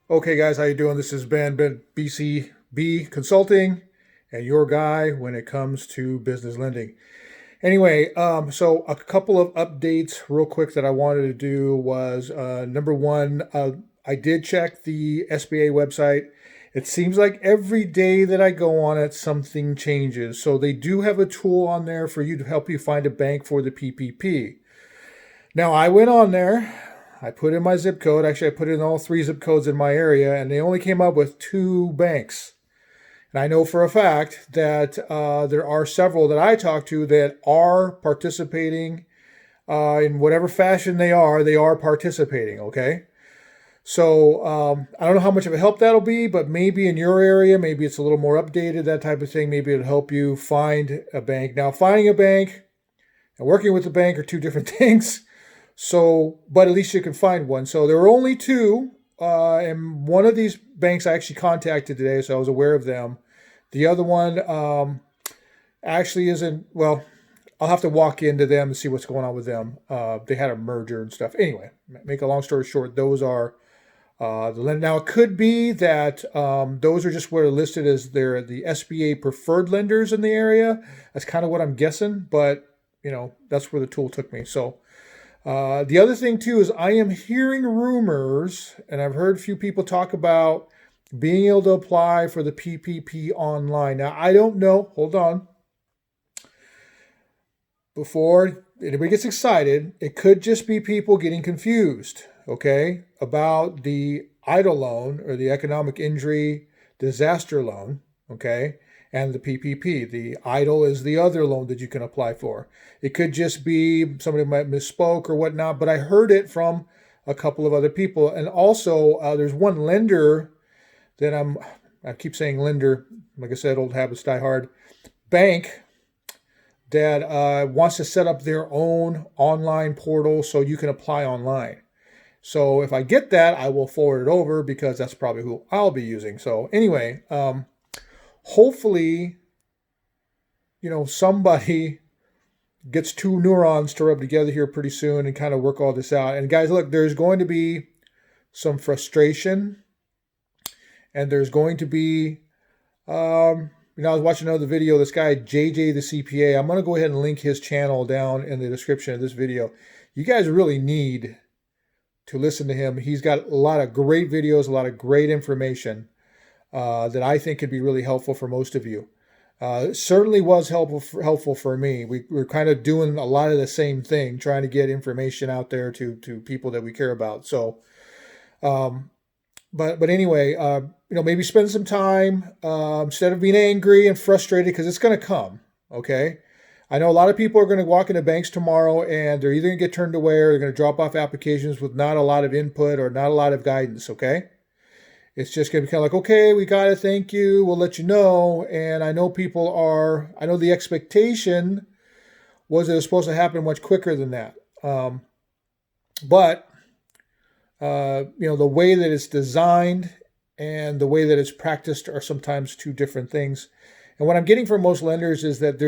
Okay, guys, how you doing? This is Ben BCB Consulting, and your guy when it comes to business lending. Anyway, so a couple of updates real quick that I wanted to do was number one, I did check the SBA website. It seems like every day that I go on it, something changes. So they do have a tool on there for you to help you find a bank for the PPP. Now, I went on there, I put in my zip code. Actually, I put in all three zip codes in my area, and they only came up with two banks. And I know for a fact that there are several that I talk to that are participating in whatever fashion they are participating, okay? So I don't know how much of a help that'll be, but maybe in your area, maybe it's a little more updated, that type of thing. Maybe it'll help you find a bank. Now, finding a bank and working with the bank are two different things. So, but at least you can find one. So there were only two, and one of these banks I actually contacted today, so I was aware of them. The other one actually isn't. Well, I'll have to walk into them and see what's going on with them. They had a merger and stuff. Anyway, make a long story short, those are the lend. Now it could be that those are just what are listed as they're the SBA preferred lenders in the area. That's kind of what I'm guessing, but that's where the tool took me. So. The other thing too is I am hearing rumors, and I've heard a few people talk about being able to apply for the PPP online. Now I don't know. Hold on. Before anybody gets excited, it could just be people getting confused, okay, about the EIDL loan or the economic injury disaster loan, okay, and the PPP. The EIDL is the other loan that you can apply for. It could just be somebody might misspoke or whatnot, but I heard it from a couple of other people. And also, there's one lender that I keep saying lender, like I said, old habits die hard, bank that wants to set up their own online portal so you can apply online. So if I get that, I will forward it over because that's probably who I'll be using. So anyway, hopefully, somebody gets two neurons to rub together here pretty soon and kind of work all this out. And guys, look, there's going to be some frustration, and there's going to be, I was watching another video. This guy jjthecpa. I'm going to go ahead and link his channel down in the description of this video. You guys really need to listen to him. He's got a lot of great videos, a lot of great information that I think could be really helpful for most of you. It certainly was helpful for me. We're kind of doing a lot of the same thing, trying to get information out there to people that we care about. So, but anyway, maybe spend some time instead of being angry and frustrated because it's going to come. Okay, I know a lot of people are going to walk into banks tomorrow and they're either going to get turned away or they're going to drop off applications with not a lot of input or not a lot of guidance. Okay. It's just going to be kind of like, okay, we got it. Thank you. We'll let you know. And I know I know the expectation was it was supposed to happen much quicker than that. But the way that it's designed and the way that it's practiced are sometimes two different things. And what I'm getting from most lenders is that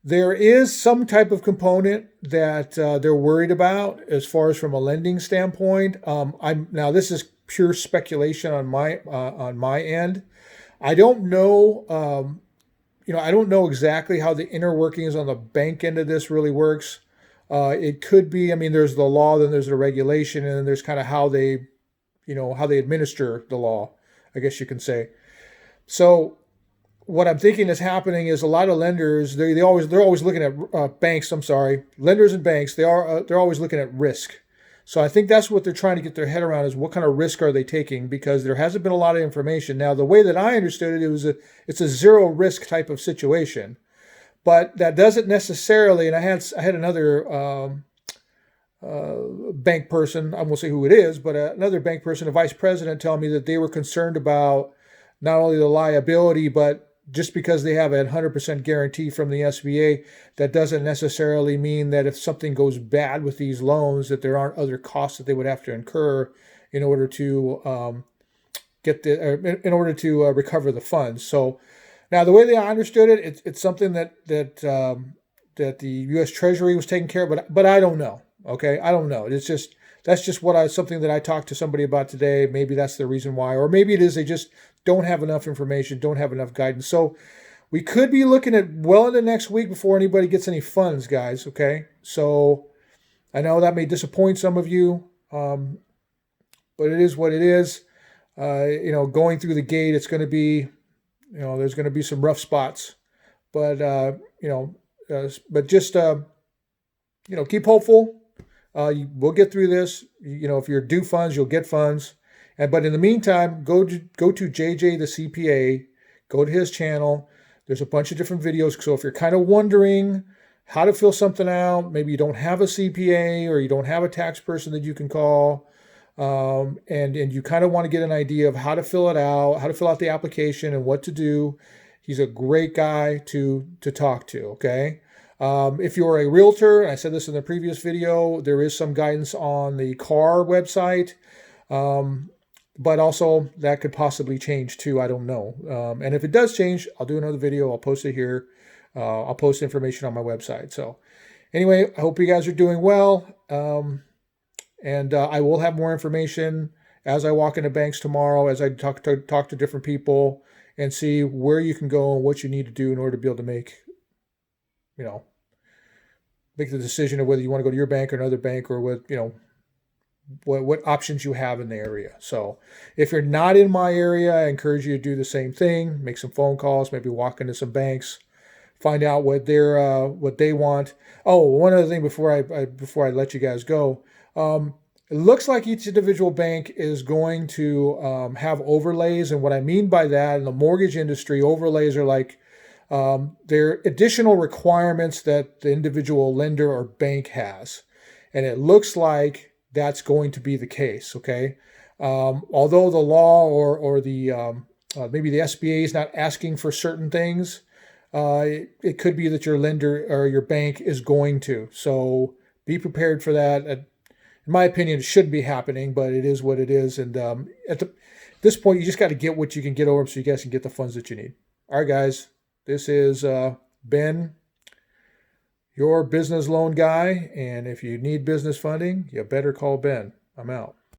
there is some type of component that they're worried about as far as from a lending standpoint. Now this is pure speculation on my end. I don't know. I don't know exactly how the inner workings on the bank end of this really works. It could be. I mean, there's the law, then there's the regulation, and then there's kind of how they administer the law, I guess you can say. So what I'm thinking is happening is a lot of lenders they're always looking at banks. I'm sorry, lenders and banks. They're always looking at risk. So I think that's what they're trying to get their head around is what kind of risk are they taking because there hasn't been a lot of information. Now the way that I understood it, it's a zero risk type of situation, but that doesn't necessarily. And I had another bank person. I won't say who it is, but another bank person, a vice president, tell me that they were concerned about not only the liability, but just because they have a 100% guarantee from the SBA, that doesn't necessarily mean that if something goes bad with these loans, that there aren't other costs that they would have to incur in order to recover the funds. So now the way that I understood it, it's something that the U.S. Treasury was taking care of, but I don't know. Okay, I don't know. It's just that's just something that I talked to somebody about today. Maybe that's the reason why, or maybe it is they just don't have enough information, don't have enough guidance. So we could be looking at well into next week before anybody gets any funds, guys. Okay, so I know that may disappoint some of you, but it is what it is. Going through the gate, it's going to be, there's going to be some rough spots, but just keep hopeful. We'll get through this. If you're due funds, you'll get funds. But in the meantime, go to JJ the CPA. Go to his channel. There's a bunch of different videos. So if you're kind of wondering how to fill something out, maybe you don't have a CPA or you don't have a tax person that you can call, and you kind of want to get an idea of how to fill it out, how to fill out the application, and what to do. He's a great guy to talk to. Okay. If you're a realtor, and I said this in the previous video, there is some guidance on the CAR website, but also that could possibly change too. I don't know. And if it does change, I'll do another video. I'll post it here. I'll post information on my website. So anyway, I hope you guys are doing well. And I will have more information as I walk into banks tomorrow, as I talk to different people and see where you can go and what you need to do in order to be able to make the decision of whether you want to go to your bank or another bank, or what options you have in the area. So if you're not in my area, I encourage you to do the same thing. Make some phone calls, maybe walk into some banks, find out what they want. Oh, one other thing before I let you guys go. It looks like each individual bank is going to have overlays. And what I mean by that, in the mortgage industry, overlays are like they're additional requirements that the individual lender or bank has. And it looks like that's going to be the case, okay? Although the law or the maybe the SBA is not asking for certain things, it could be that your lender or your bank is going to. So be prepared for that. In my opinion, it shouldn't be happening, but it is what it is. And at this point, you just got to get what you can get over so you guys can get the funds that you need. All right, guys. This is Ben, your business loan guy. And if you need business funding, you better call Ben. I'm out.